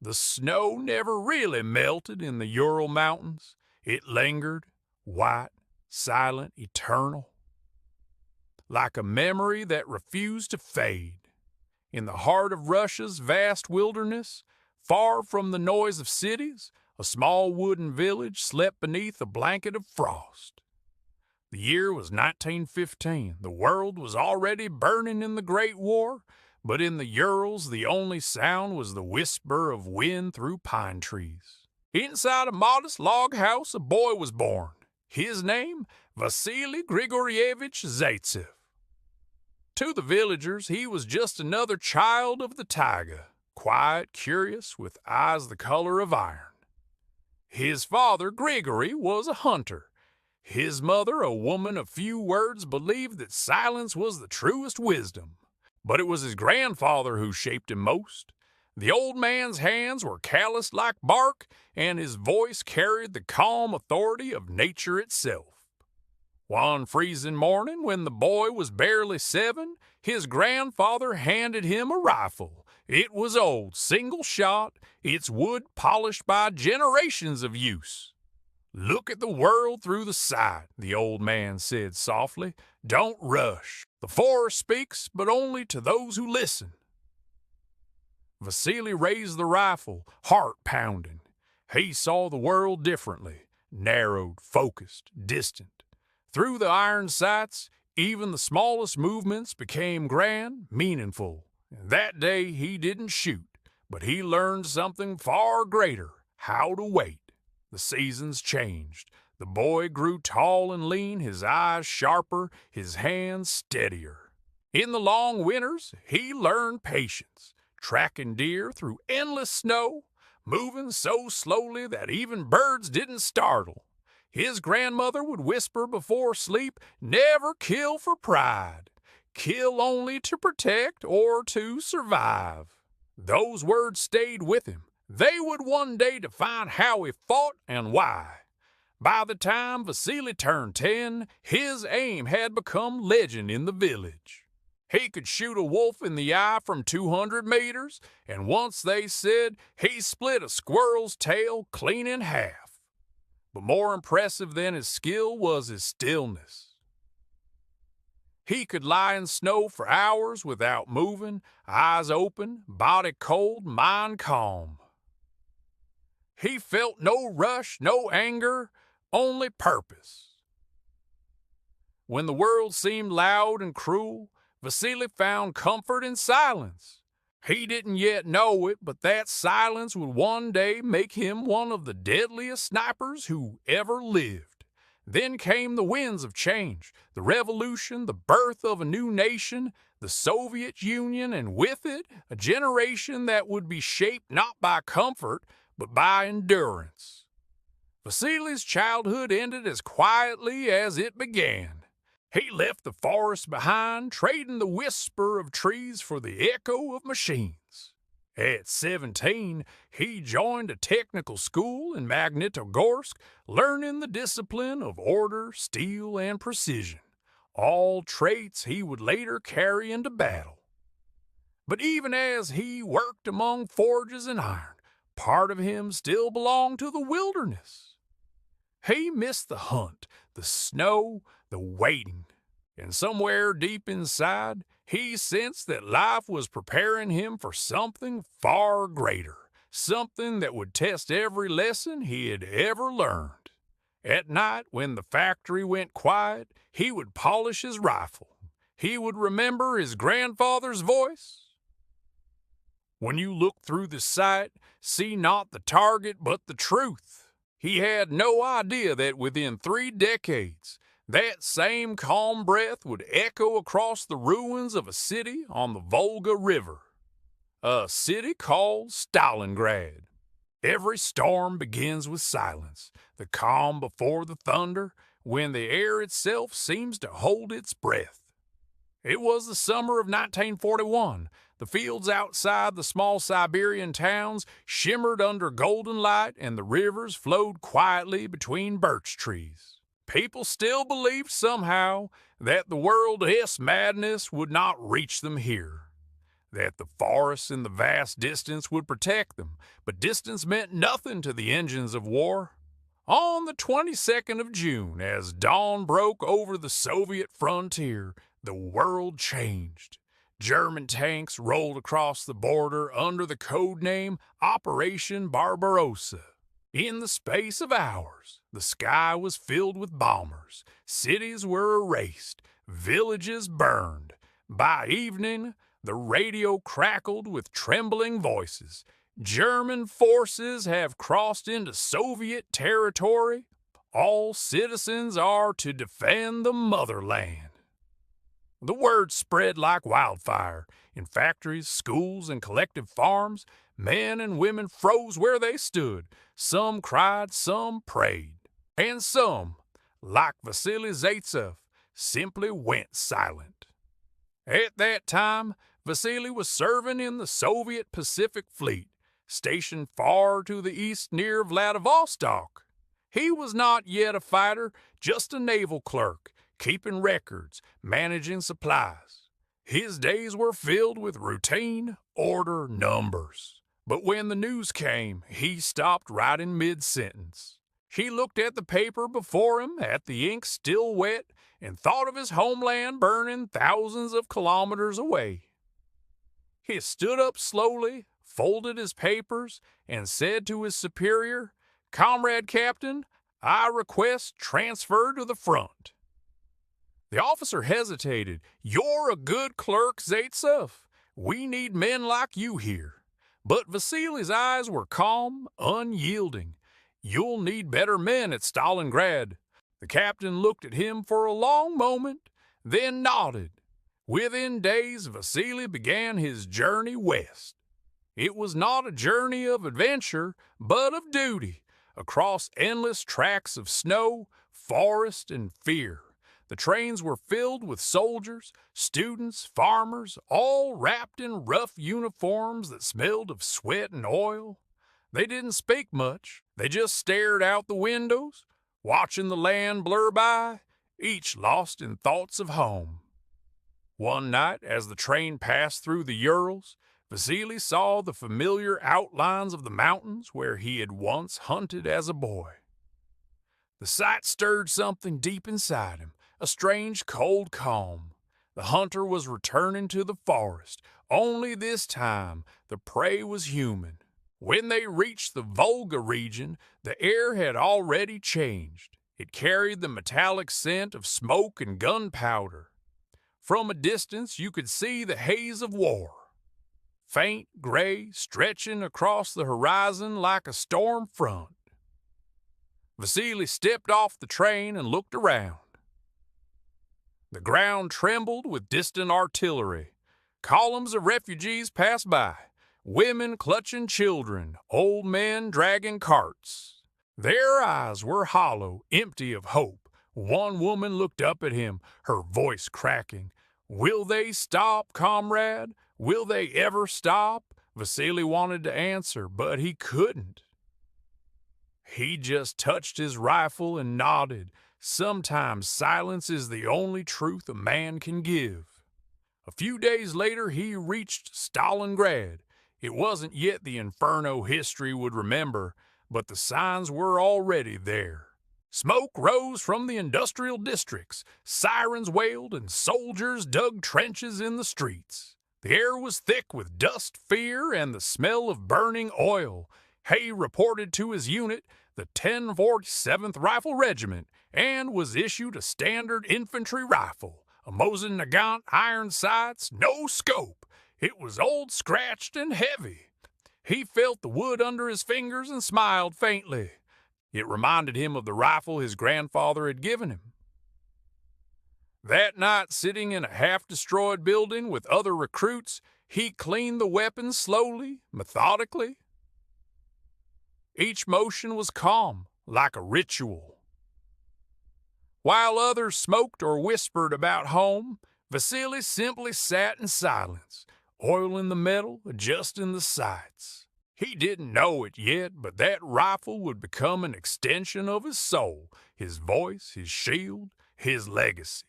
The snow never really melted in the Ural Mountains. It lingered, white, silent, eternal, like a memory that refused to fade. In the heart of Russia's vast wilderness, far from the noise of cities, a small wooden village slept beneath a blanket of frost. The year was 1915. The world was already burning in the Great War, but in the Urals the only sound was the whisper of wind through pine trees. Inside a modest log house a boy was born. His name, Vasily Grigoryevich Zaytsev. To the villagers, he was just another child of the taiga, quiet, curious, with eyes the color of iron. His father, Grigory, was a hunter. His mother, a woman of few words, believed that silence was the truest wisdom. But it was his grandfather who shaped him most. The old man's hands were calloused like bark, and his voice carried the calm authority of nature itself. One freezing morning, when the boy was barely 7, his grandfather handed him a rifle. It was old, single shot, its wood polished by generations of use. "Look at the world through the sight," the old man said softly. "Don't rush. The forest speaks, but only to those who listen." Vasily raised the rifle, heart pounding. He saw the world differently, narrowed, focused, distant. Through the iron sights, even the smallest movements became grand, meaningful. And that day he didn't shoot, but he learned something far greater: how to wait. The seasons changed. The boy grew tall and lean, his eyes sharper, his hands steadier. In the long winters, he learned patience, tracking deer through endless snow, moving so slowly that even birds didn't startle. His grandmother would whisper before sleep, "Never kill for pride. Kill only to protect or to survive." Those words stayed with him. They would one day define how he fought and why. By the time Vasily turned 10, his aim had become legend in the village. He could shoot a wolf in the eye from 200 meters, and once they said he split a squirrel's tail clean in half. But more impressive than his skill was his stillness. He could lie in snow for hours without moving, eyes open, body cold, mind calm. He felt no rush, no anger, only purpose. When the world seemed loud and cruel, Vasily found comfort in silence. He didn't yet know it, but that silence would one day make him one of the deadliest snipers who ever lived. Then came the winds of change, the revolution, the birth of a new nation, the Soviet Union, and with it, a generation that would be shaped not by comfort, but by endurance. Vasily's childhood ended as quietly as it began. He left the forest behind, trading the whisper of trees for the echo of machines. At 17, he joined a technical school in Magnitogorsk, learning the discipline of order, steel, and precision, all traits he would later carry into battle. But even as he worked among forges and iron, part of him still belonged to the wilderness. He missed the hunt, the snow, the waiting, and somewhere deep inside, he sensed that life was preparing him for something far greater, something that would test every lesson he had ever learned. At night, when the factory went quiet, he would polish his rifle. He would remember his grandfather's voice. "When you look through the sight, see not the target but the truth." He had no idea that within 3 decades, that same calm breath would echo across the ruins of a city on the Volga River, a city called Stalingrad. Every storm begins with silence, the calm before the thunder, when the air itself seems to hold its breath. It was the summer of 1941. The fields outside the small Siberian towns shimmered under golden light, and the rivers flowed quietly between birch trees. People still believed somehow that the world's madness would not reach them here. that the forests in the vast distance would protect them, but distance meant nothing to the engines of war. On the 22nd of June, as dawn broke over the Soviet frontier, the world changed. German tanks rolled across the border under the code name Operation Barbarossa. In the space of hours, the sky was filled with bombers, cities were erased, villages burned. By evening, the radio crackled with trembling voices. German forces have crossed into Soviet territory. All citizens are to defend the motherland. The word spread like wildfire. In factories, schools, and collective farms, men and women froze where they stood. Some cried, some prayed. And some, like Vasily Zaytsev, simply went silent. At that time, Vasily was serving in the Soviet Pacific Fleet, stationed far to the east near Vladivostok. He was not yet a fighter, just a naval clerk, keeping records, managing supplies. His days were filled with routine, order, numbers. But when the news came, he stopped writing mid-sentence. He looked at the paper before him, at the ink still wet, and thought of his homeland burning thousands of kilometers away. He stood up slowly, folded his papers, and said to his superior, "Comrade Captain, I request transfer to the front." The officer hesitated. "You're a good clerk, Zaytsev. We need men like you here." But Vasily's eyes were calm, unyielding. "You'll need better men at Stalingrad." The captain looked at him for a long moment, then nodded. Within days, Vasily began his journey west. It was not a journey of adventure, but of duty, across endless tracts of snow, forest, and fear. The trains were filled with soldiers, students, farmers, all wrapped in rough uniforms that smelled of sweat and oil. They didn't speak much. They just stared out the windows, watching the land blur by, each lost in thoughts of home. One night, as the train passed through the Urals, Vasily saw the familiar outlines of the mountains where he had once hunted as a boy. The sight stirred something deep inside him, a strange cold calm. The hunter was returning to the forest, only this time the prey was human. When they reached the Volga region, the air had already changed. It carried the metallic scent of smoke and gunpowder. From a distance you could see the haze of war, faint gray, stretching across the horizon like a storm front. Vasily stepped off the train and looked around. The ground trembled with distant artillery. Columns of refugees passed by, women clutching children, old men dragging carts. Their eyes were hollow, empty of hope. One woman looked up at him, her voice cracking. "Will they stop, comrade? Will they ever stop?" Vasily wanted to answer, but he couldn't. He just touched his rifle and nodded. Sometimes silence is the only truth a man can give. A few days later he reached Stalingrad. It wasn't yet the inferno history would remember, but the signs were already there. Smoke rose from the industrial districts, sirens wailed, and soldiers dug trenches in the streets. The air was thick with dust, fear, and the smell of burning oil. Hay reported to his unit, the 1047th Rifle Regiment, and was issued a standard infantry rifle, a Mosin Nagant iron sights, no scope. It was old, scratched, and heavy. He felt the wood under his fingers and smiled faintly. It reminded him of the rifle his grandfather had given him. That night, sitting in a half-destroyed building with other recruits, he cleaned the weapons slowly, methodically. Each motion was calm, like a ritual. While others smoked or whispered about home, Vasily simply sat in silence, oiling the metal, adjusting the sights. He didn't know it yet, but that rifle would become an extension of his soul, his voice, his shield, his legacy.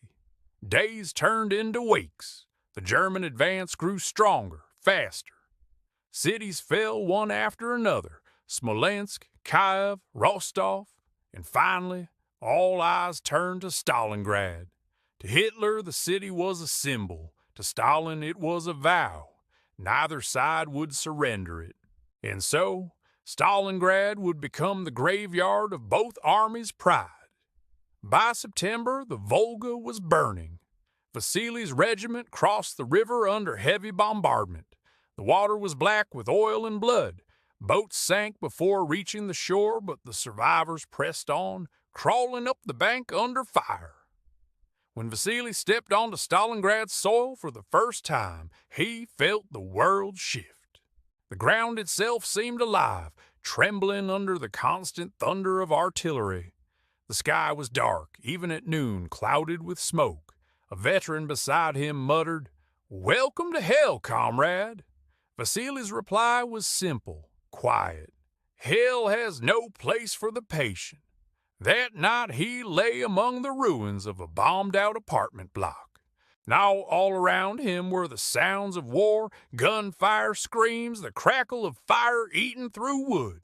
Days turned into weeks. The German advance grew stronger, faster. Cities fell one after another: Smolensk, Kiev, Rostov, and finally, all eyes turned to Stalingrad. To Hitler, the city was a symbol. To Stalin, it was a vow. Neither side would surrender it. And so, Stalingrad would become the graveyard of both armies' pride. By September, the Volga was burning. Vasily's regiment crossed the river under heavy bombardment. The water was black with oil and blood. Boats sank before reaching the shore, but the survivors pressed on, crawling up the bank under fire. When Vasily stepped onto Stalingrad's soil for the first time, he felt the world shift. The ground itself seemed alive, trembling under the constant thunder of artillery. The sky was dark, even at noon, clouded with smoke. A veteran beside him muttered, "Welcome to hell, comrade." Vasily's reply was simple, quiet. Hell has no place for the patient. That night he lay among the ruins of a bombed-out apartment block. Now all around him were the sounds of war, gunfire, screams, the crackle of fire eating through wood.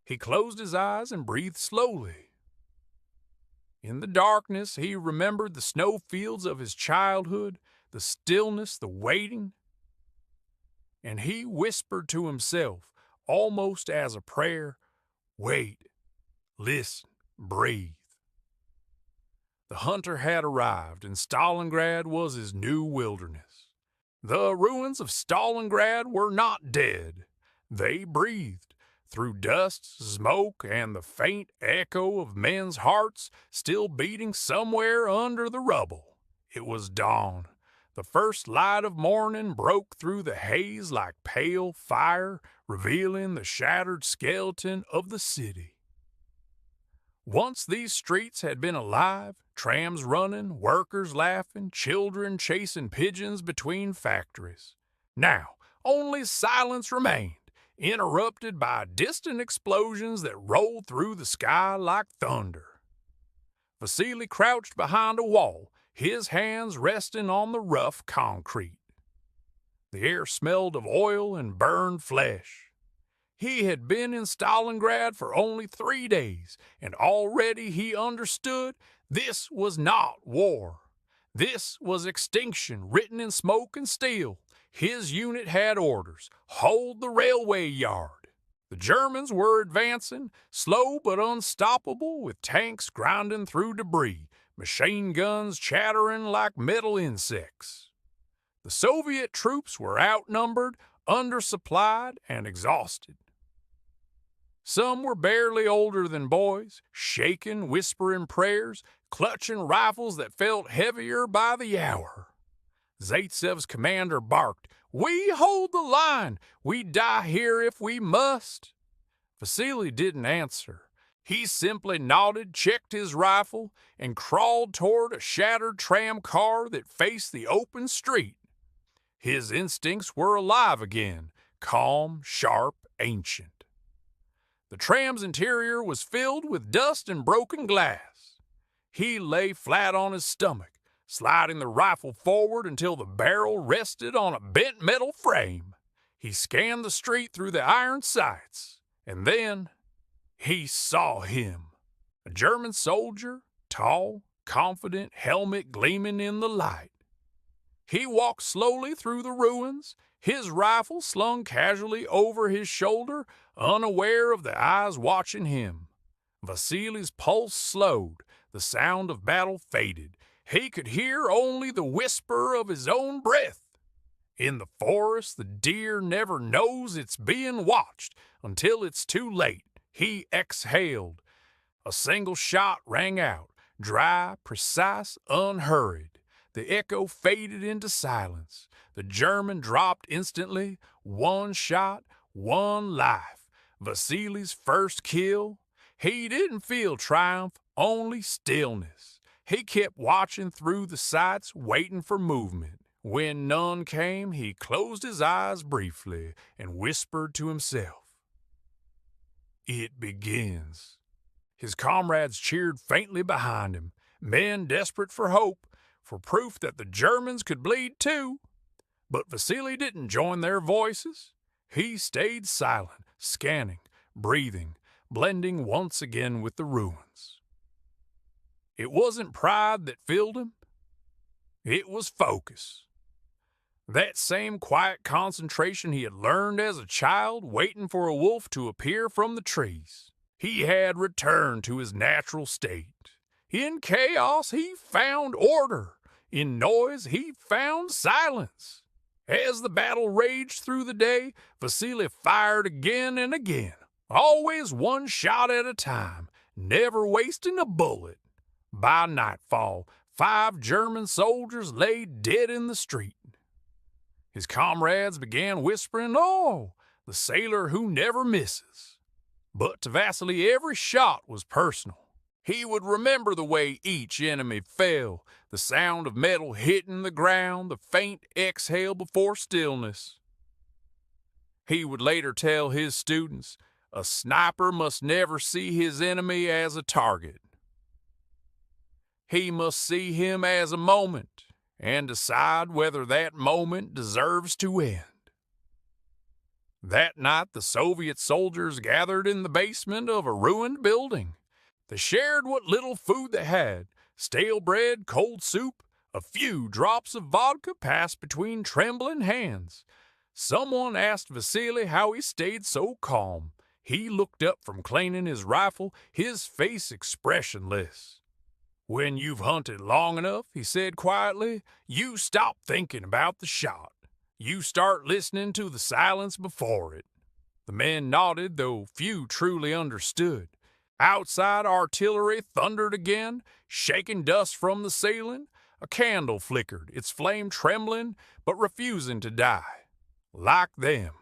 He closed his eyes and breathed slowly. In the darkness, he remembered the snowfields of his childhood, the stillness, the waiting. And he whispered to himself, almost as a prayer, "Wait. Listen, breathe." The hunter had arrived, and Stalingrad was his new wilderness. The ruins of Stalingrad were not dead. They breathed. Through dust, smoke, and the faint echo of men's hearts still beating somewhere under the rubble. It was dawn. The first light of morning broke through the haze like pale fire, revealing the shattered skeleton of the city. Once these streets had been alive, trams running, workers laughing, children chasing pigeons between factories. Now, only silence remained, interrupted by distant explosions that rolled through the sky like thunder. Vasily crouched behind a wall, his hands resting on the rough concrete. The air smelled of oil and burned flesh. He had been in Stalingrad for only 3 days, and already he understood this was not war. This was extinction written in smoke and steel. His unit had orders: hold the railway yard. The Germans were advancing, slow but unstoppable, with tanks grinding through debris, machine guns chattering like metal insects. The Soviet troops were outnumbered, undersupplied, and exhausted. Some were barely older than boys, shaking, whispering prayers, clutching rifles that felt heavier by the hour. Zaytsev's commander barked, "We hold the line! We die here if we must!" Vasily didn't answer. He simply nodded, checked his rifle, and crawled toward a shattered tram car that faced the open street. His instincts were alive again, calm, sharp, ancient. The tram's interior was filled with dust and broken glass. He lay flat on his stomach, sliding the rifle forward until the barrel rested on a bent metal frame. He scanned the street through the iron sights, and then he saw him. A German soldier, tall, confident, helmet gleaming in the light. He walked slowly through the ruins, his rifle slung casually over his shoulder, unaware of the eyes watching him. Vasily's pulse slowed, the sound of battle faded. He could hear only the whisper of his own breath. In the forest, the deer never knows it's being watched until it's too late. He exhaled. A single shot rang out, dry, precise, unhurried. The echo faded into silence. The German dropped instantly. One shot, one life. Vasily's first kill. He didn't feel triumph, only stillness. He kept watching through the sights, waiting for movement. When none came, he closed his eyes briefly and whispered to himself, "It begins." His comrades cheered faintly behind him, men desperate for hope, for proof that the Germans could bleed too. But Vasily didn't join their voices. He stayed silent, scanning, breathing, blending once again with the ruins. It wasn't pride that filled him. It was focus. That same quiet concentration he had learned as a child, waiting for a wolf to appear from the trees. He had returned to his natural state. In chaos, he found order. In noise, he found silence. As the battle raged through the day, Vasily fired again and again, always one shot at a time, never wasting a bullet. By nightfall, 5 German soldiers lay dead in the street. His comrades began whispering, "Oh, the sailor who never misses." But to Vasily, every shot was personal. He would remember the way each enemy fell, the sound of metal hitting the ground, the faint exhale before stillness. He would later tell his students, a sniper must never see his enemy as a target. He must see him as a moment and decide whether that moment deserves to end. That night, the Soviet soldiers gathered in the basement of a ruined building. They shared what little food they had, stale bread, cold soup, a few drops of vodka passed between trembling hands. Someone asked Vasily how he stayed so calm. He looked up from cleaning his rifle, his face expressionless. "When you've hunted long enough," he said quietly, "you stop thinking about the shot. You start listening to the silence before it." The men nodded, though few truly understood. Outside, artillery thundered again, shaking dust from the ceiling. A candle flickered, its flame trembling, but refusing to die. Like them.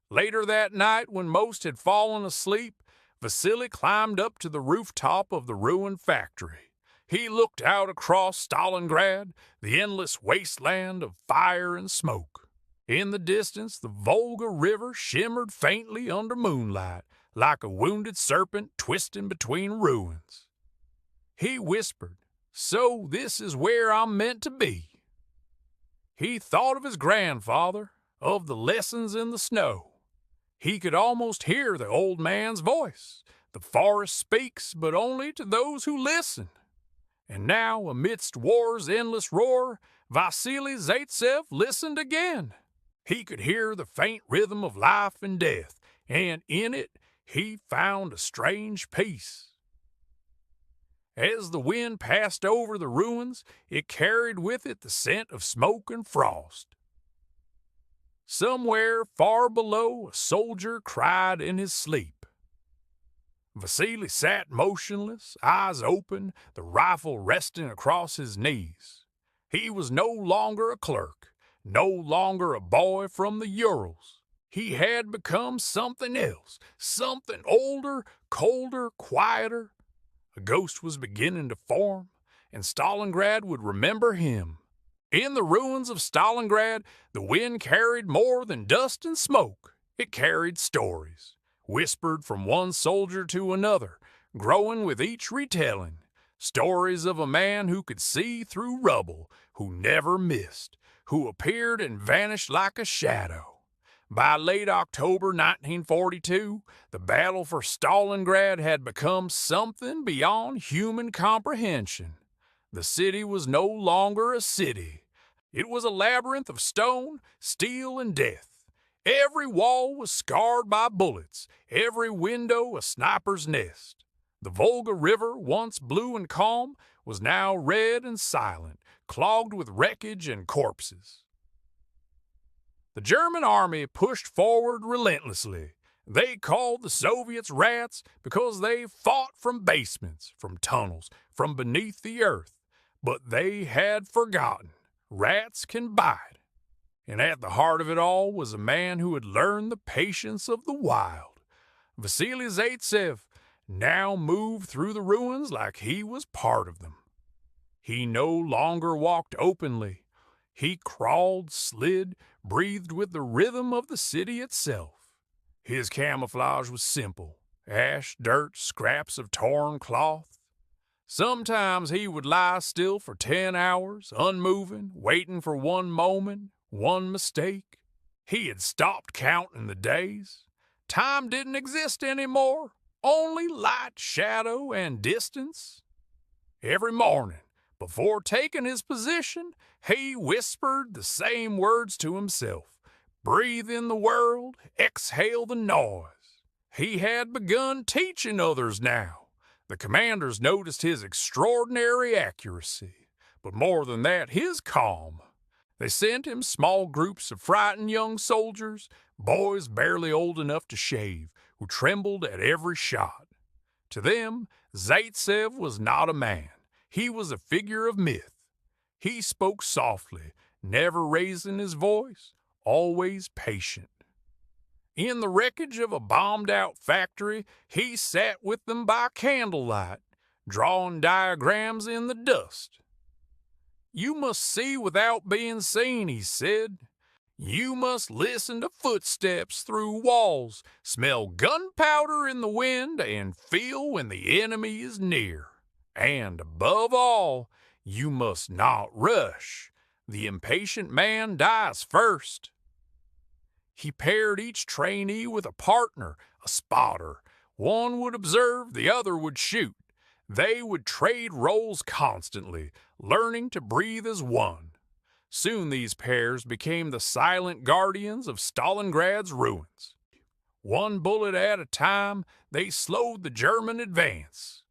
Later that night, when most had fallen asleep, Vasily climbed up to the rooftop of the ruined factory. He looked out across Stalingrad, the endless wasteland of fire and smoke. In the distance, the Volga River shimmered faintly under moonlight, like a wounded serpent twisting between ruins. He whispered, "So this is where I'm meant to be." He thought of his grandfather, of the lessons in the snow. He could almost hear the old man's voice. The forest speaks, but only to those who listen. And now, amidst war's endless roar, Vasily Zaytsev listened again. He could hear the faint rhythm of life and death, and in it he found a strange peace. As the wind passed over the ruins, it carried with it the scent of smoke and frost. Somewhere far below, a soldier cried in his sleep. Vasily sat motionless, eyes open, the rifle resting across his knees. He was no longer a clerk, no longer a boy from the Urals. He had become something else, something older, colder, quieter. A ghost was beginning to form, and Stalingrad would remember him. In the ruins of Stalingrad, the wind carried more than dust and smoke. It carried stories, whispered from one soldier to another, growing with each retelling. Stories of a man who could see through rubble, who never missed, who appeared and vanished like a shadow. By late October 1942, the battle for Stalingrad had become something beyond human comprehension. The city was no longer a city. It was a labyrinth of stone, steel, and death. Every wall was scarred by bullets, every window a sniper's nest. The Volga River, once blue and calm, was now red and silent, clogged with wreckage and corpses. The German army pushed forward relentlessly. They called the Soviets rats because they fought from basements, from tunnels, from beneath the earth. But they had forgotten. Rats can bite. And at the heart of it all was a man who had learned the patience of the wild. Vasily Zaytsev now moved through the ruins like he was part of them. He no longer walked openly. He crawled, slid, breathed with the rhythm of the city itself. His camouflage was simple: ash, dirt, scraps of torn cloth. Sometimes he would lie still for 10 hours, unmoving, waiting for one moment, One mistake, he had stopped counting the days. Time didn't exist anymore, only light, shadow, and distance. Every morning, before taking his position, he whispered the same words to himself. Breathe in the world, exhale the noise. He had begun teaching others now. The commanders noticed his extraordinary accuracy, but more than that, his calm. They sent him small groups of frightened young soldiers, boys barely old enough to shave, who trembled at every shot. To them, Zaytsev was not a man. He was a figure of myth. He spoke softly, never raising his voice, always patient. In the wreckage of a bombed-out factory, he sat with them by candlelight, drawing diagrams in the dust. You must see without being seen, he said. You must listen to footsteps through walls, smell gunpowder in the wind, and feel when the enemy is near. And above all, you must not rush. The impatient man dies first. He paired each trainee with a partner, a spotter. One would observe, the other would shoot. They would trade roles constantly, learning to breathe as one. Soon these pairs became the silent guardians of Stalingrad's ruins. One bullet at a time, they slowed the German advance.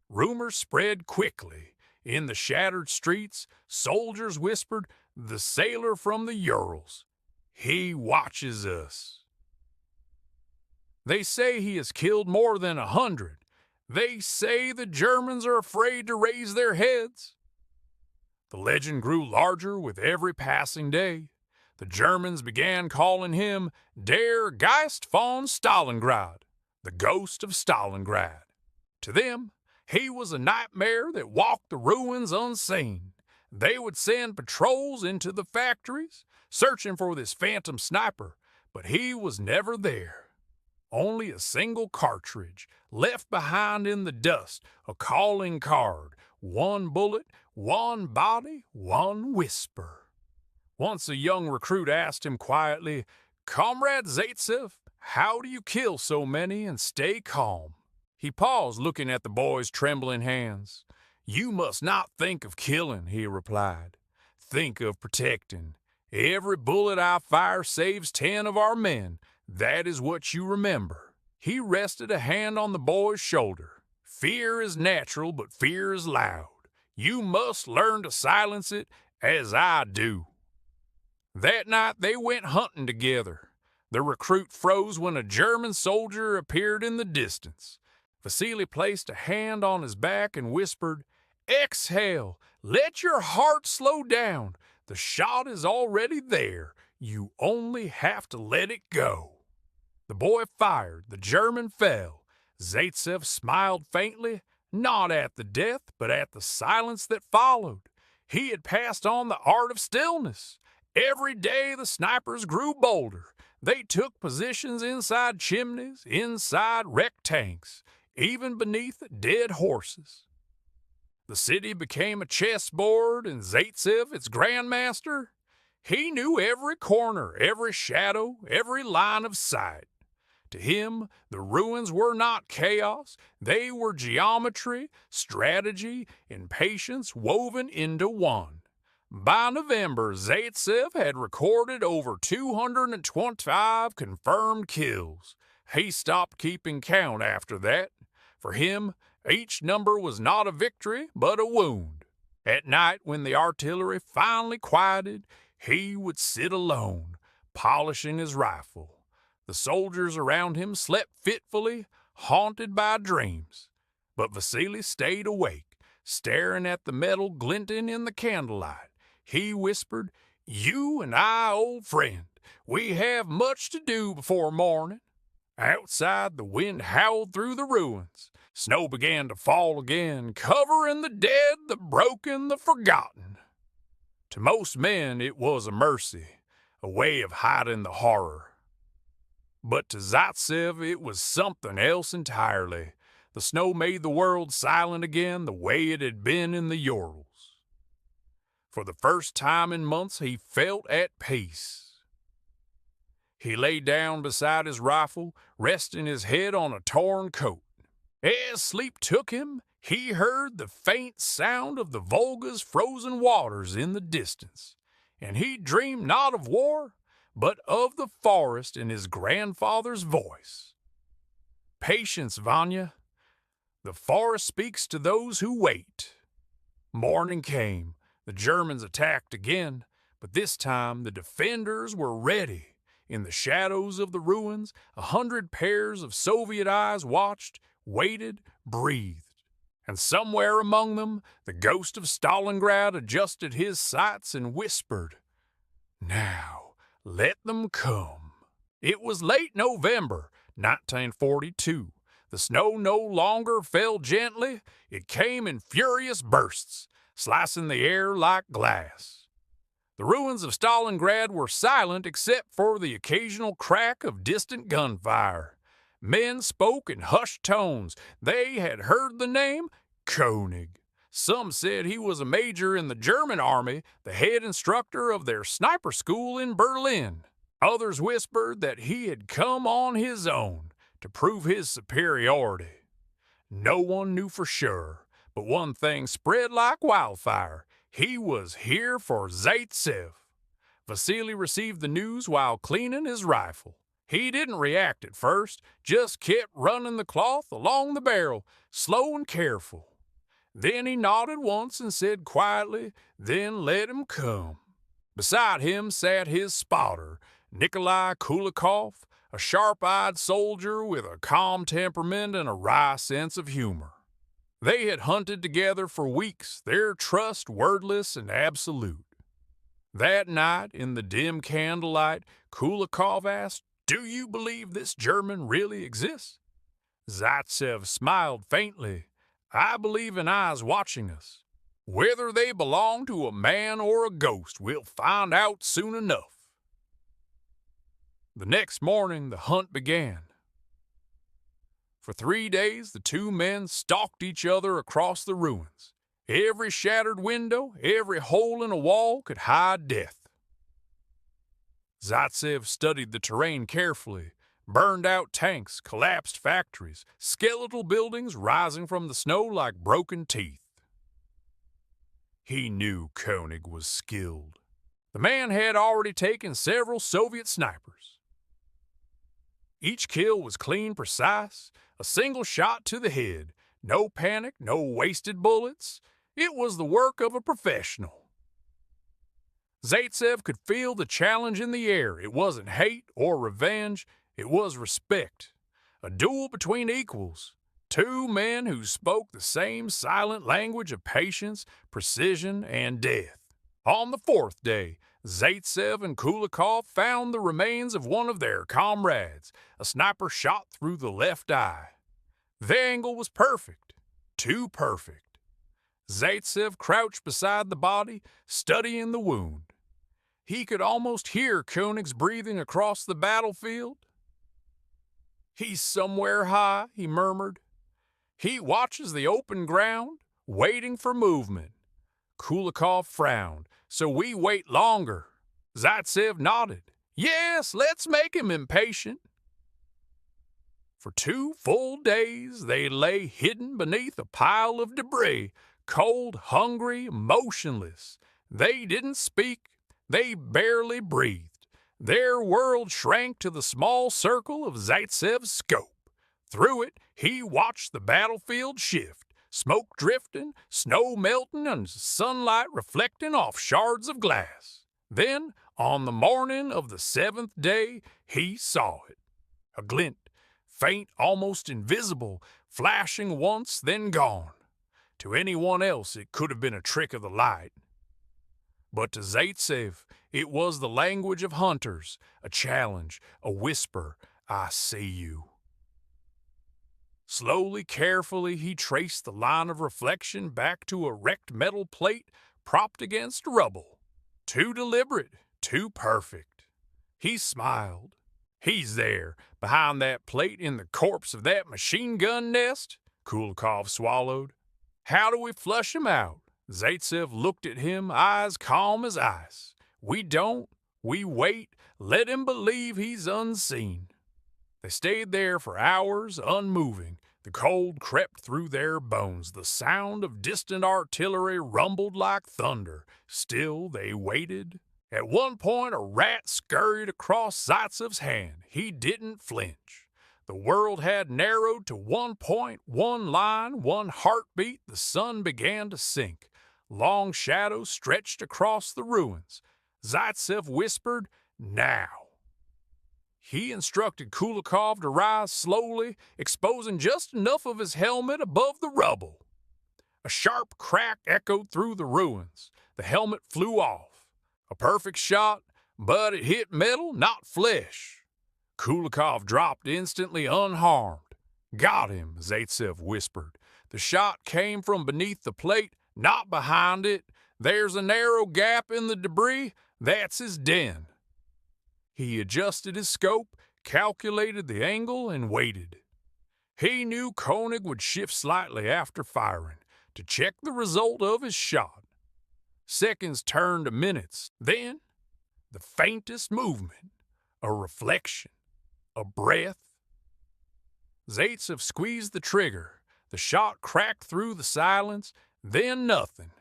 Rumors spread quickly. In the shattered streets, soldiers whispered, "The sailor from the Urals. He watches us." They say he has killed more than 100. They say the Germans are afraid to raise their heads. The legend grew larger with every passing day. The Germans began calling him Der Geist von Stalingrad, the ghost of Stalingrad. To them, he was a nightmare that walked the ruins unseen. They would send patrols into the factories, searching for this phantom sniper, but he was never there. Only a single cartridge, left behind in the dust, a calling card, one bullet, one body, one whisper. Once a young recruit asked him quietly, "Comrade Zaytsev, how do you kill so many and stay calm?" He paused, looking at the boy's trembling hands. "You must not think of killing," he replied. "Think of protecting. Every bullet I fire saves 10 of our men. That is what you remember." He rested a hand on the boy's shoulder. "Fear is natural, but fear is loud. You must learn to silence it, as I do." That night they went hunting together. The recruit froze when a German soldier appeared in the distance. Vasily placed a hand on his back and whispered, "Exhale, let your heart slow down. The shot is already there. You only have to let it go." The boy fired. The German fell. Zaytsev smiled faintly, not at the death, but at the silence that followed. He had passed on the art of stillness. Every day the snipers grew bolder. They took positions inside chimneys, inside wrecked tanks, even beneath dead horses. The city became a chessboard, and Zaytsev, its grandmaster, he knew every corner, every shadow, every line of sight. To him, the ruins were not chaos. They were geometry, strategy, and patience woven into one. By November, Zaytsev had recorded over 225 confirmed kills. He stopped keeping count after that. For him, each number was not a victory, but a wound. At night, when the artillery finally quieted, he would sit alone, polishing his rifle. The soldiers around him slept fitfully, haunted by dreams. But Vasily stayed awake, staring at the metal glinting in the candlelight. He whispered, "You and I, old friend, we have much to do before morning." Outside, the wind howled through the ruins. Snow began to fall again, covering the dead, the broken, the forgotten. To most men, it was a mercy, a way of hiding the horror. But to Zaytsev, it was something else entirely. The snow made the world silent again, the way it had been in the Urals. For the first time in months, he felt at peace. He lay down beside his rifle, resting his head on a torn coat. As sleep took him, he heard the faint sound of the Volga's frozen waters in the distance, and he dreamed not of war, but of the forest in his grandfather's voice. Patience, Vanya. The forest speaks to those who wait. Morning came. The Germans attacked again, but this time the defenders were ready. In the shadows of the ruins, 100 pairs of Soviet eyes watched, waited, breathed. And somewhere among them, the ghost of Stalingrad adjusted his sights and whispered, "Now, let them come." It was late November, 1942. The snow no longer fell gently. It came in furious bursts, slicing the air like glass. The ruins of Stalingrad were silent except for the occasional crack of distant gunfire. Men spoke in hushed tones. They had heard the name Koenig. Some said he was a major in the German army, the head instructor of their sniper school in Berlin. Others whispered that he had come on his own to prove his superiority. No one knew for sure, but one thing spread like wildfire. He was here for Zaytsev. Vasily received the news while cleaning his rifle. He didn't react at first, just kept running the cloth along the barrel, slow and careful. Then he nodded once and said quietly, "Then let him come." Beside him sat his spotter, Nikolai Kulikov, a sharp-eyed soldier with a calm temperament and a wry sense of humor. They had hunted together for weeks, their trust wordless and absolute. That night, in the dim candlelight, Kulikov asked, "Do you believe this German really exists?" Zaytsev smiled faintly. "I believe in eyes watching us. Whether they belong to a man or a ghost, we'll find out soon enough." The next morning, the hunt began. For 3 days, the two men stalked each other across the ruins. Every shattered window, every hole in a wall could hide death. Zaytsev studied the terrain carefully. Burned-out tanks, collapsed factories, skeletal buildings rising from the snow like broken teeth. He knew Koenig was skilled. The man had already taken several Soviet snipers. Each kill was clean, precise, a single shot to the head. No panic, no wasted bullets. It was the work of a professional. Zaytsev could feel the challenge in the air. It wasn't hate or revenge. It was respect. A duel between equals. Two men who spoke the same silent language of patience, precision, and death. On the 4th day, Zaytsev and Kulikov found the remains of one of their comrades, a sniper shot through the left eye. The angle was perfect, too perfect. Zaytsev crouched beside the body, studying the wound. He could almost hear Koenig's breathing across the battlefield. "He's somewhere high," he murmured. "He watches the open ground, waiting for movement." Kulikov frowned. "So we wait longer." Zaytsev nodded. "Yes, let's make him impatient." For 2 full days they lay hidden beneath a pile of debris, cold, hungry, motionless. They didn't speak. They barely breathed. Their world shrank to the small circle of Zaytsev's scope. Through it, he watched the battlefield shift, smoke drifting, snow melting, and sunlight reflecting off shards of glass. Then, on the morning of the 7th day, he saw it. A glint, faint, almost invisible, flashing once, then gone. To anyone else, it could have been a trick of the light. But to Zaytsev, it was the language of hunters, a challenge, a whisper, "I see you." Slowly, carefully, he traced the line of reflection back to a wrecked metal plate propped against rubble. Too deliberate, too perfect. He smiled. "He's there, behind that plate in the corpse of that machine gun nest." Kulikov swallowed. "How do we flush him out?" Zaytsev looked at him, eyes calm as ice. We don't. We wait. Let him believe he's unseen. They stayed there for hours, unmoving. The cold crept through their bones. The sound of distant artillery rumbled like thunder. Still they waited. At one point, a rat scurried across Zaytsev's hand. He didn't flinch. The world had narrowed to 1 point, 1 line, 1 heartbeat. The sun began to sink. Long shadows stretched across the ruins. Zaytsev whispered, "Now." He instructed Kulikov to rise slowly, exposing just enough of his helmet above the rubble. A sharp crack echoed through the ruins. The helmet flew off. A perfect shot, but it hit metal, not flesh. Kulikov dropped instantly unharmed. "Got him," Zaytsev whispered. "The shot came from beneath the plate, not behind it. There's a narrow gap in the debris. That's his den." He adjusted his scope, calculated the angle, and waited. He knew Koenig would shift slightly after firing to check the result of his shot. Seconds turned to minutes. Then, the faintest movement, a reflection, a breath. Zaytsev squeezed the trigger. The shot cracked through the silence. Then nothing.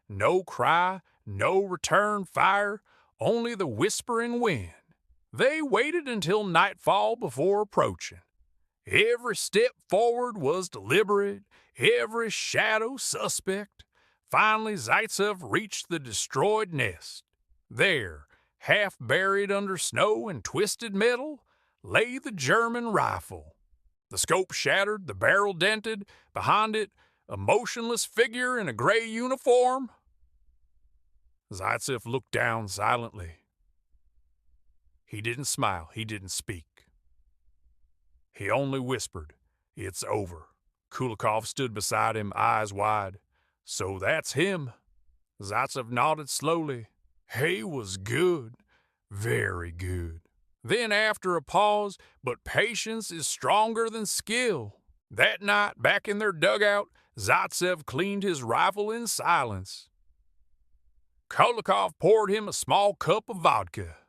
No cry, no return fire, only the whispering wind. They waited until nightfall before approaching. Every step forward was deliberate, every shadow suspect. Finally, Zaytsev reached the destroyed nest. There, half buried under snow and twisted metal, lay the German rifle. The scope shattered, the barrel dented. Behind it, a motionless figure in a gray uniform. Zaytsev looked down silently. He didn't smile. He didn't speak. He only whispered, "It's over." Kulikov stood beside him, eyes wide. "So that's him." Zaytsev nodded slowly. "He was good, very good." Then after a pause, "But patience is stronger than skill." That night, back in their dugout, Zaytsev cleaned his rifle in silence. Kulikov poured him a small cup of vodka.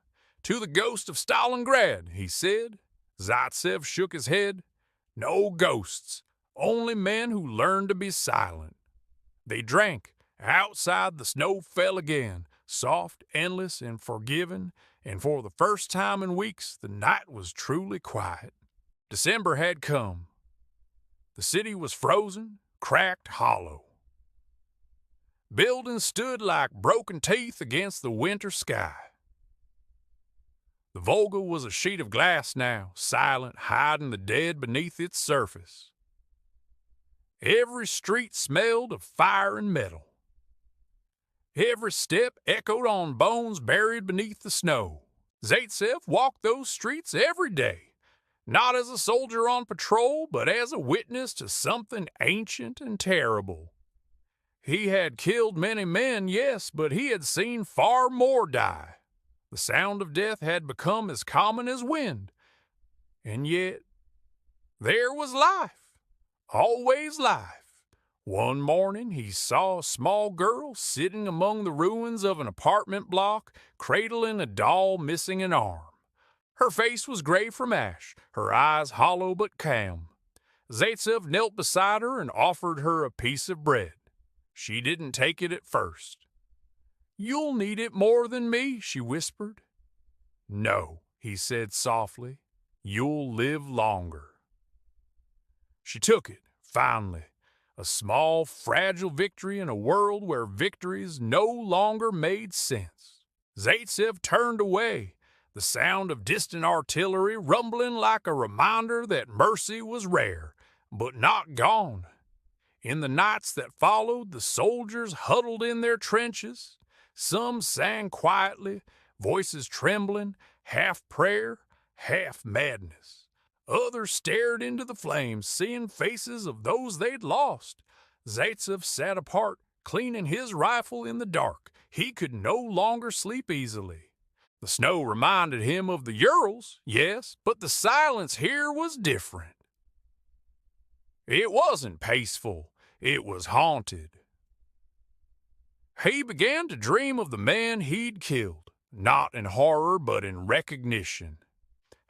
"To the Ghost of Stalingrad," he said. Zaytsev shook his head. "No ghosts, only men who learned to be silent." They drank. Outside the snow fell again, soft, endless, and forgiving, and for the first time in weeks the night was truly quiet. December had come. The city was frozen, cracked, hollow. Buildings stood like broken teeth against the winter sky. The Volga was a sheet of glass now, silent, hiding the dead beneath its surface. Every street smelled of fire and metal. Every step echoed on bones buried beneath the snow. Zaytsev walked those streets every day, not as a soldier on patrol, but as a witness to something ancient and terrible. He had killed many men, yes, but he had seen far more die. The sound of death had become as common as wind. And yet, there was life, always life. One morning he saw a small girl sitting among the ruins of an apartment block, cradling a doll missing an arm. Her face was gray from ash, her eyes hollow but calm. Zaytsev knelt beside her and offered her a piece of bread. She didn't take it at first. "You'll need it more than me," she whispered. "No," he said softly. "You'll live longer." She took it, finally. A small, fragile victory in a world where victories no longer made sense. Zaytsev turned away, the sound of distant artillery rumbling like a reminder that mercy was rare, but not gone. In the nights that followed, the soldiers huddled in their trenches. Some sang quietly, voices trembling, half prayer, half madness. Others stared into the flames, seeing faces of those they'd lost. Zaytsev sat apart, cleaning his rifle in the dark. He could no longer sleep easily. The snow reminded him of the Urals, yes, but the silence here was different. It wasn't peaceful, it was haunted. He began to dream of the men he'd killed, not in horror but in recognition.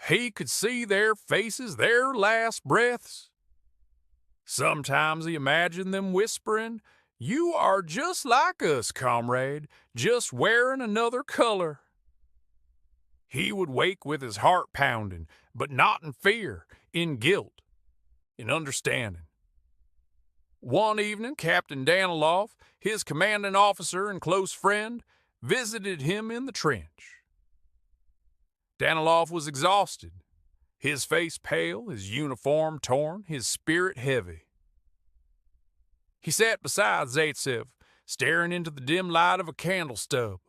He could see their faces, their last breaths. Sometimes he imagined them whispering, "You are just like us, comrade, just wearing another color." He would wake with his heart pounding, but not in fear, in guilt, in understanding. One evening, Captain Danilov, his commanding officer and close friend, visited him in the trench. Danilov was exhausted, his face pale, his uniform torn, his spirit heavy. He sat beside Zaytsev, staring into the dim light of a candle stub.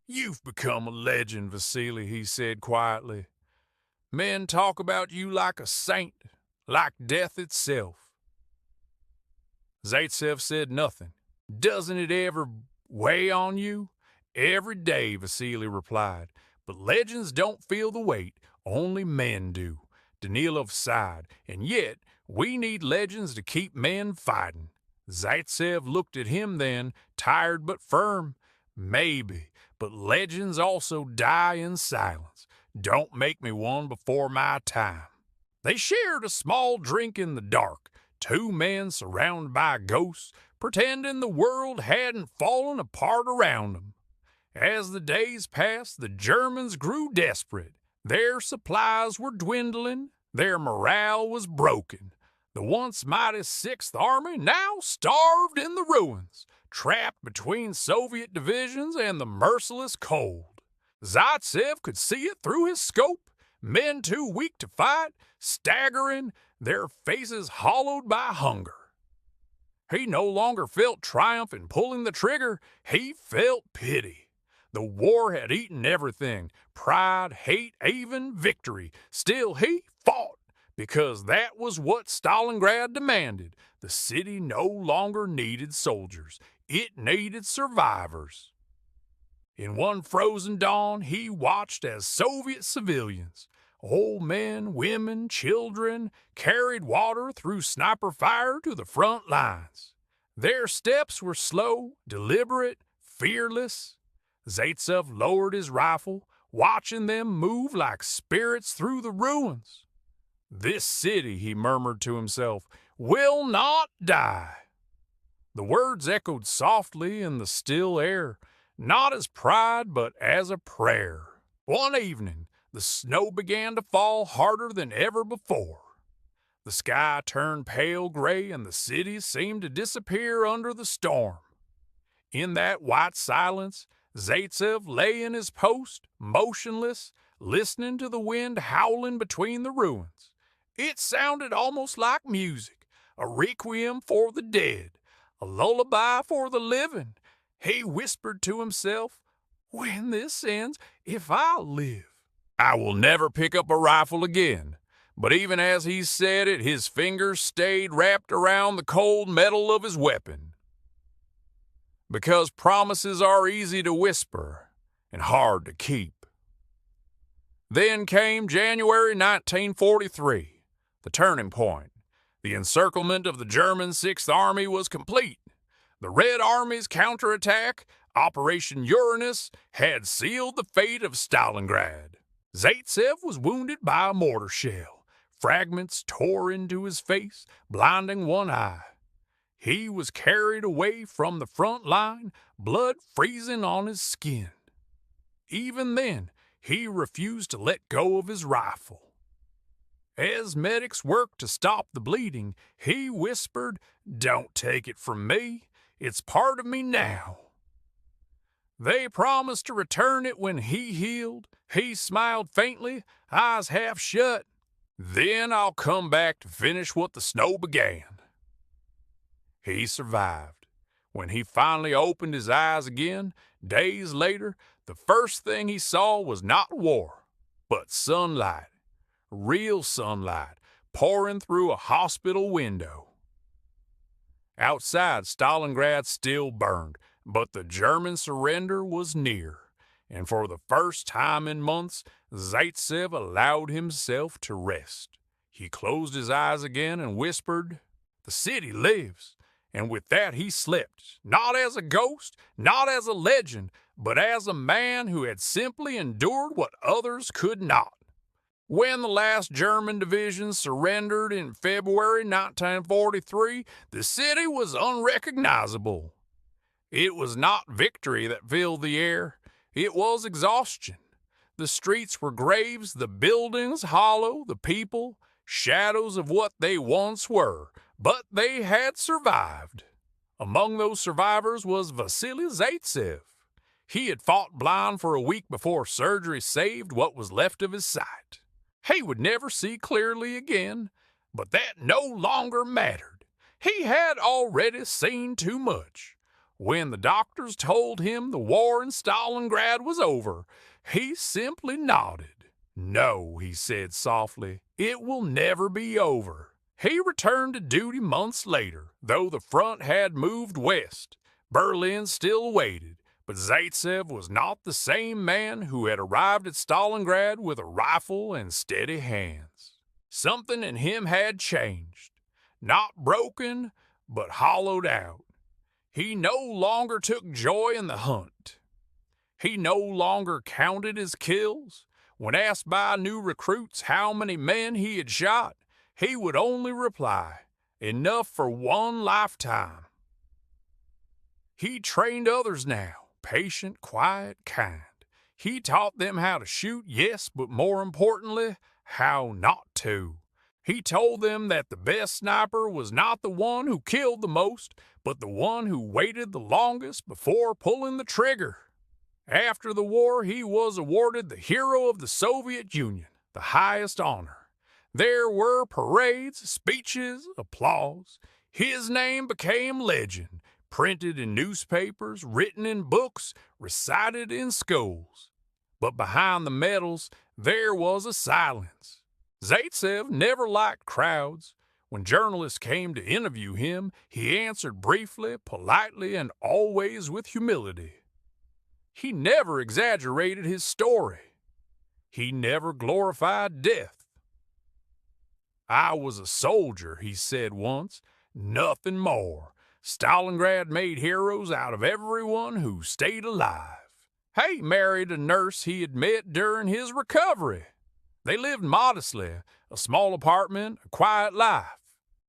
"You've become a legend, Vasily," he said quietly. "Men talk about you like a saint, like death itself." Zaytsev said nothing. "Doesn't it ever weigh on you?" "Every day," Vasily replied. "But legends don't feel the weight. Only men do." Danilov sighed. "And yet, we need legends to keep men fighting." Zaytsev looked at him then, tired but firm. "Maybe, but legends also die in silence. Don't make me one before my time." They shared a small drink in the dark. Two men surrounded by ghosts, pretending the world hadn't fallen apart around them. As the days passed, the Germans grew desperate. Their supplies were dwindling. Their morale was broken. The once mighty Sixth Army now starved in the ruins, trapped between Soviet divisions and the merciless cold. Zaytsev could see it through his scope. Men too weak to fight, staggering, their faces hollowed by hunger. He no longer felt triumph in pulling the trigger. He felt pity. The war had eaten everything, pride, hate, even victory. Still he fought, because that was what Stalingrad demanded. The city no longer needed soldiers. It needed survivors. In one frozen dawn, he watched as Soviet civilians, old men, women, children, carried water through sniper fire to the front lines. Their steps were slow, deliberate, fearless. Zaytsev lowered his rifle, watching them move like spirits through the ruins. "This city," he murmured to himself, "will not die." The words echoed softly in the still air, not as pride but as a prayer. One evening, the snow began to fall harder than ever before. The sky turned pale gray and the city seemed to disappear under the storm. In that white silence, Zaytsev lay in his post, motionless, listening to the wind howling between the ruins. It sounded almost like music, a requiem for the dead, a lullaby for the living. He whispered to himself, "When this ends, if I live, I will never pick up a rifle again." But even as he said it, his fingers stayed wrapped around the cold metal of his weapon. Because promises are easy to whisper and hard to keep. Then came January 1943, the turning point. The encirclement of the German Sixth Army was complete. The Red Army's counterattack, Operation Uranus, had sealed the fate of Stalingrad. Zaytsev was wounded by a mortar shell. Fragments tore into his face, blinding one eye. He was carried away from the front line, blood freezing on his skin. Even then, he refused to let go of his rifle. As medics worked to stop the bleeding, he whispered, "Don't take it from me. It's part of me now." They promised to return it when he healed. He smiled faintly, eyes half shut. "Then I'll come back to finish what the snow began." He survived. When he finally opened his eyes again, days later, the first thing he saw was not war, but sunlight, real sunlight, pouring through a hospital window. Outside, Stalingrad still burned, but the German surrender was near, and for the first time in months, Zaytsev allowed himself to rest. He closed his eyes again and whispered, "The city lives, And with that he slept, not as a ghost, not as a legend, but as a man who had simply endured what others could not. When the last German division surrendered in February 1943, the city was unrecognizable. It was not victory that filled the air, it was exhaustion. The streets were graves, the buildings hollow, the people shadows of what they once were, but they had survived. Among those survivors was Vasily Zaytsev. He had fought blind for a week before surgery saved what was left of his sight. He would never see clearly again, but that no longer mattered. He had already seen too much. When the doctors told him the war in Stalingrad was over, he simply nodded. "No," he said softly, "it will never be over." He returned to duty months later, though the front had moved west. Berlin still waited. But Zaytsev was not the same man who had arrived at Stalingrad with a rifle and steady hands. Something in him had changed. Not broken, but hollowed out. He no longer took joy in the hunt. He no longer counted his kills. When asked by new recruits how many men he had shot, he would only reply, "Enough for one lifetime." He trained others now. Patient, quiet, kind. He taught them how to shoot, yes, but more importantly, how not to. He told them that the best sniper was not the one who killed the most, but the one who waited the longest before pulling the trigger. After the war, he was awarded the Hero of the Soviet Union, the highest honor. There were parades, speeches, applause. His name became legend. Printed in newspapers, written in books, recited in schools. But behind the medals, there was a silence. Zaytsev never liked crowds. When journalists came to interview him, he answered briefly, politely, and always with humility. He never exaggerated his story. He never glorified death. "I was a soldier," he said once, "nothing more. Stalingrad made heroes out of everyone who stayed alive." He married a nurse he had met during his recovery. They lived modestly, a small apartment, a quiet life.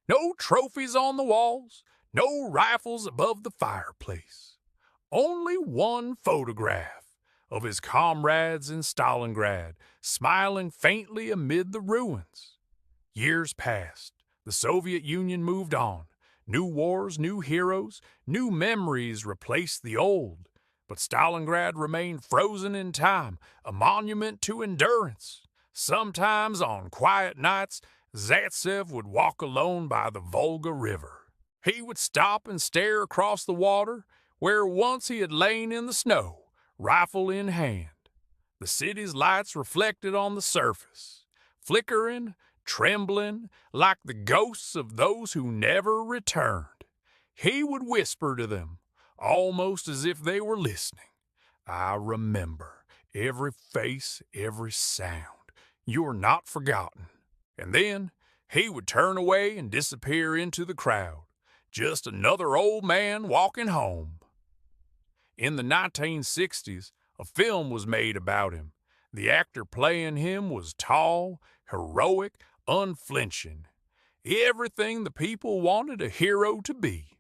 No trophies on the walls, no rifles above the fireplace. Only one photograph of his comrades in Stalingrad, smiling faintly amid the ruins. Years passed. The Soviet Union moved on. New wars, new heroes, new memories replaced the old. But Stalingrad remained frozen in time, a monument to endurance. Sometimes on quiet nights, Zaytsev would walk alone by the Volga River. He would stop and stare across the water, where once he had lain in the snow, rifle in hand. The city's lights reflected on the surface, flickering, trembling, like the ghosts of those who never returned. He would whisper to them, almost as if they were listening, "I remember every face, every sound. You are not forgotten." And then he would turn away and disappear into the crowd, just another old man walking home. In the 1960s, a film was made about him. The actor playing him was tall, heroic, unflinching. Everything the people wanted a hero to be.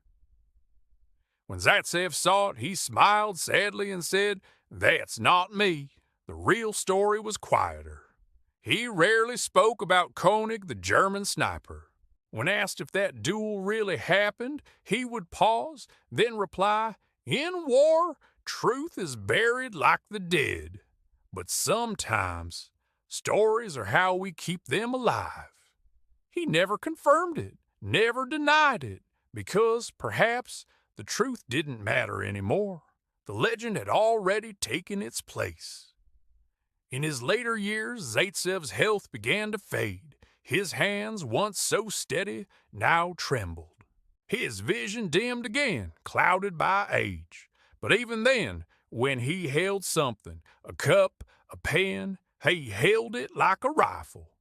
When Zaytsev saw it, he smiled sadly and said, "That's not me." The real story was quieter. He rarely spoke about Koenig, the German sniper. When asked if that duel really happened, he would pause, then reply, "In war, truth is buried like the dead. But sometimes stories are how we keep them alive." He never confirmed it, never denied it, because perhaps the truth didn't matter anymore. The legend had already taken its place. In his later years, Zaytsev's health began to fade. His hands, once so steady, now trembled. His vision dimmed again, clouded by age. But even then, when he held something, a cup, a pen, he held it like a rifle.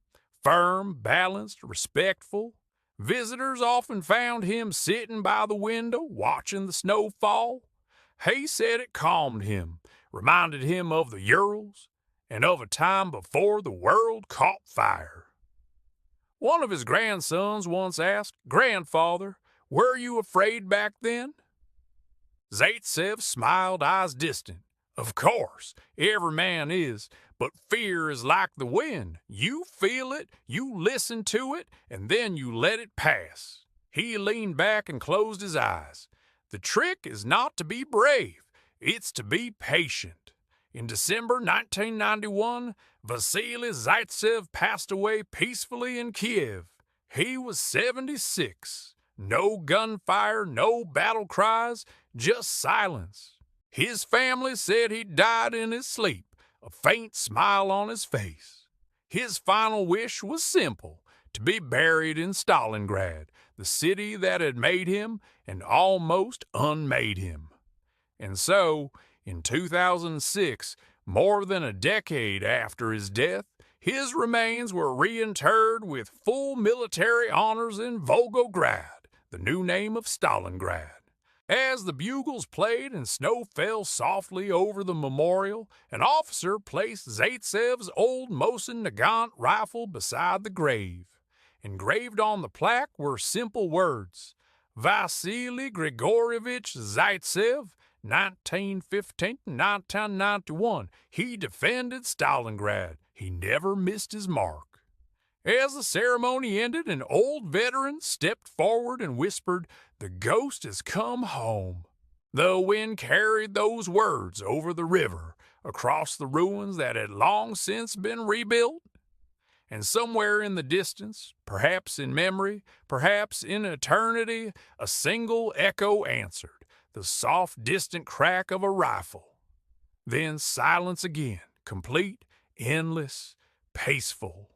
Firm, balanced, respectful. Visitors often found him sitting by the window watching the snow fall. He said it calmed him, reminded him of the Urals, and of a time before the world caught fire. One of his grandsons once asked, "Grandfather, were you afraid back then?" Zaytsev smiled, eyes distant. "Of course, every man is, but fear is like the wind. You feel it, you listen to it, and then you let it pass." He leaned back and closed his eyes. The trick is not to be brave, it's to be patient. In December 1991, Vasily Zaytsev passed away peacefully in Kiev. He was 76. No gunfire, no battle cries, just silence. His family said he died in his sleep, a faint smile on his face. His final wish was simple, to be buried in Stalingrad, the city that had made him and almost unmade him. And so, in 2006, more than a decade after his death, his remains were reinterred with full military honors in Volgograd, the new name of Stalingrad. As the bugles played and snow fell softly over the memorial, an officer placed Zaytsev's old Mosin Nagant rifle beside the grave. Engraved on the plaque were simple words: Vasily Grigorievich Zaytsev, 1915-1991. He defended Stalingrad. He never missed his mark. As the ceremony ended, an old veteran stepped forward and whispered, "The ghost has come home." The wind carried those words over the river, across the ruins that had long since been rebuilt. And somewhere in the distance, perhaps in memory, perhaps in eternity, a single echo answered, the soft, distant crack of a rifle. Then silence again, complete, endless, peaceful.